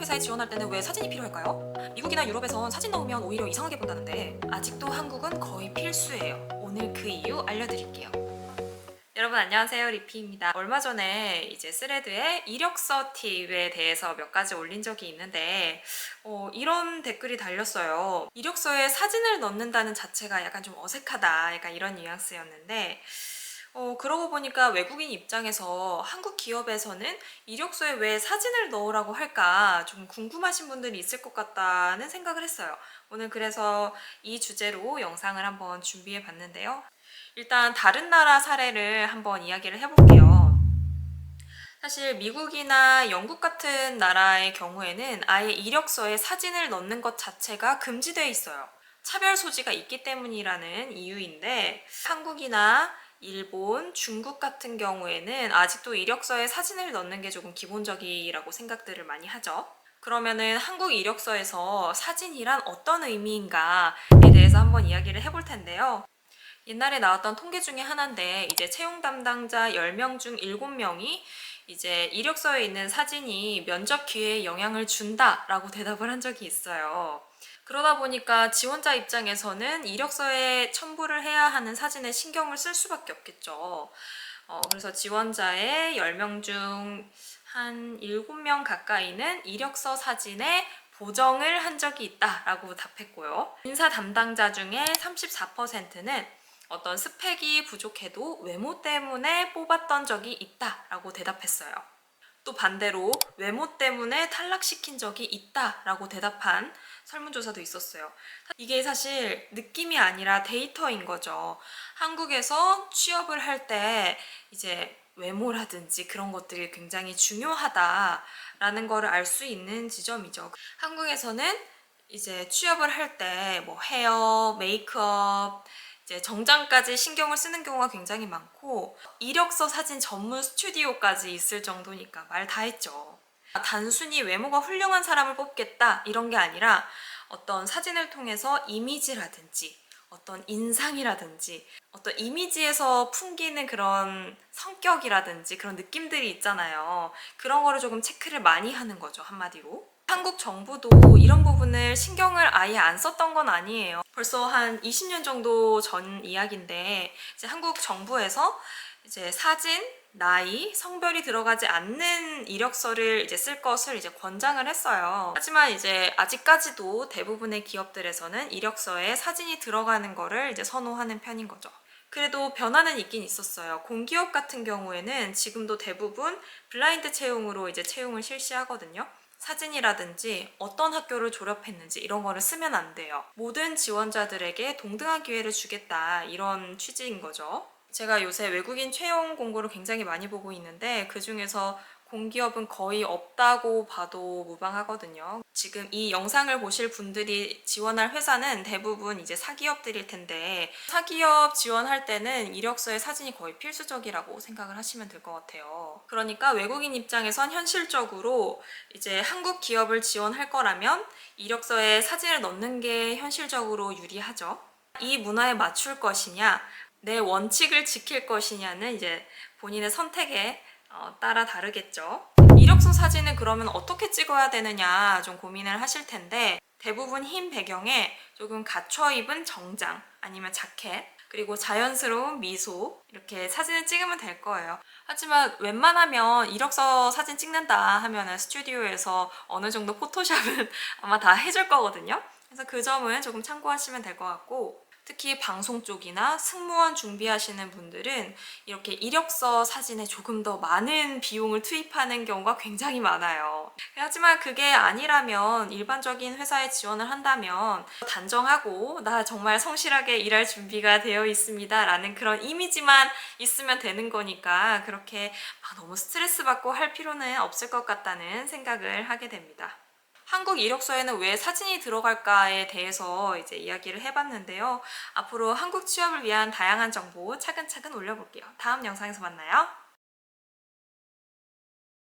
회사에 지원할 때는 왜 사진이 필요할까요? 미국이나 유럽에선 사진 넣으면 오히려 이상하게 본다는데 아직도 한국은 거의 필수예요. 오늘 그 이유 알려드릴게요. 여러분 안녕하세요, 리피입니다. 얼마 전에 이제 스레드에 이력서 팁에 대해서 몇 가지 올린 적이 있는데 이런 댓글이 달렸어요. 이력서에 사진을 넣는다는 자체가 약간 좀 어색하다, 약간 이런 뉘앙스였는데 그러고 보니까 외국인 입장에서 한국 기업에서는 이력서에 왜 사진을 넣으라고 할까 좀 궁금하신 분들이 있을 것 같다는 생각을 했어요. 오늘 그래서 이 주제로 영상을 한번 준비해 봤는데요. 일단 다른 나라 사례를 한번 이야기를 해볼게요. 사실 미국이나 영국 같은 나라의 경우에는 아예 이력서에 사진을 넣는 것 자체가 금지되어 있어요. 차별 소지가 있기 때문이라는 이유인데 한국이나 일본, 중국 같은 경우에는 아직도 이력서에 사진을 넣는 게 조금 기본적이라고 생각들을 많이 하죠. 그러면은 한국 이력서에서 사진이란 어떤 의미인가에 대해서 한번 이야기를 해볼 텐데요. 옛날에 나왔던 통계 중에 하나인데 이제 채용 담당자 10명 중 7명이 이제 이력서에 있는 사진이 면접 기회에 영향을 준다라고 대답을 한 적이 있어요. 그러다 보니까 지원자 입장에서는 이력서에 첨부를 해야 하는 사진에 신경을 쓸 수밖에 없겠죠. 그래서 지원자의 10명 중 한 7명 가까이는 이력서 사진에 보정을 한 적이 있다라고 답했고요. 인사 담당자 중에 34%는 어떤 스펙이 부족해도 외모 때문에 뽑았던 적이 있다라고 대답했어요. 또 반대로 외모 때문에 탈락시킨 적이 있다라고 대답한 설문조사도 있었어요. 이게 사실 느낌이 아니라 데이터인 거죠. 한국에서 취업을 할 때 이제 외모라든지 그런 것들이 굉장히 중요하다라는 거를 알 수 있는 지점이죠. 한국에서는 이제 취업을 할 때 뭐 헤어, 메이크업, 이제 정장까지 신경을 쓰는 경우가 굉장히 많고 이력서 사진 전문 스튜디오까지 있을 정도니까 말 다 했죠. 단순히 외모가 훌륭한 사람을 뽑겠다 이런 게 아니라 어떤 사진을 통해서 이미지라든지 어떤 인상이라든지 어떤 이미지에서 풍기는 그런 성격이라든지 그런 느낌들이 있잖아요. 그런 거를 조금 체크를 많이 하는 거죠, 한마디로. 한국 정부도 이런 부분을 신경을 아예 안 썼던 건 아니에요. 벌써 한 20년 정도 전 이야기인데 이제 한국 정부에서 이제 사진, 나이, 성별이 들어가지 않는 이력서를 이제 쓸 것을 이제 권장을 했어요. 하지만 이제 아직까지도 대부분의 기업들에서는 이력서에 사진이 들어가는 거를 이제 선호하는 편인 거죠. 그래도 변화는 있긴 있었어요. 공기업 같은 경우에는 지금도 대부분 블라인드 채용으로 이제 채용을 실시하거든요. 사진이라든지 어떤 학교를 졸업했는지 이런 거를 쓰면 안 돼요. 모든 지원자들에게 동등한 기회를 주겠다, 이런 취지인 거죠. 제가 요새 외국인 채용 공고를 굉장히 많이 보고 있는데 그 중에서 공기업은 거의 없다고 봐도 무방하거든요. 지금 이 영상을 보실 분들이 지원할 회사는 대부분 이제 사기업들일 텐데 사기업 지원할 때는 이력서에 사진이 거의 필수적이라고 생각을 하시면 될 것 같아요. 그러니까 외국인 입장에선 현실적으로 이제 한국 기업을 지원할 거라면 이력서에 사진을 넣는 게 현실적으로 유리하죠. 이 문화에 맞출 것이냐, 내 원칙을 지킬 것이냐는 이제 본인의 선택에 따라 다르겠죠. 이력서 사진을 그러면 어떻게 찍어야 되느냐 좀 고민을 하실 텐데 대부분 흰 배경에 조금 갖춰 입은 정장 아니면 자켓 그리고 자연스러운 미소 이렇게 사진을 찍으면 될 거예요. 하지만 웬만하면 이력서 사진 찍는다 하면은 스튜디오에서 어느 정도 포토샵은 아마 다 해줄 거거든요. 그래서 그 점은 조금 참고하시면 될 것 같고 특히 방송 쪽이나 승무원 준비하시는 분들은 이렇게 이력서 사진에 조금 더 많은 비용을 투입하는 경우가 굉장히 많아요. 하지만 그게 아니라면 일반적인 회사에 지원을 한다면 단정하고 나 정말 성실하게 일할 준비가 되어 있습니다 라는 그런 이미지만 있으면 되는 거니까 그렇게 너무 스트레스 받고 할 필요는 없을 것 같다는 생각을 하게 됩니다. 한국 이력서에는 왜 사진이 들어갈까에 대해서 이제 이야기를 해봤는데요. 앞으로 한국 취업을 위한 다양한 정보 차근차근 올려볼게요. 다음 영상에서 만나요.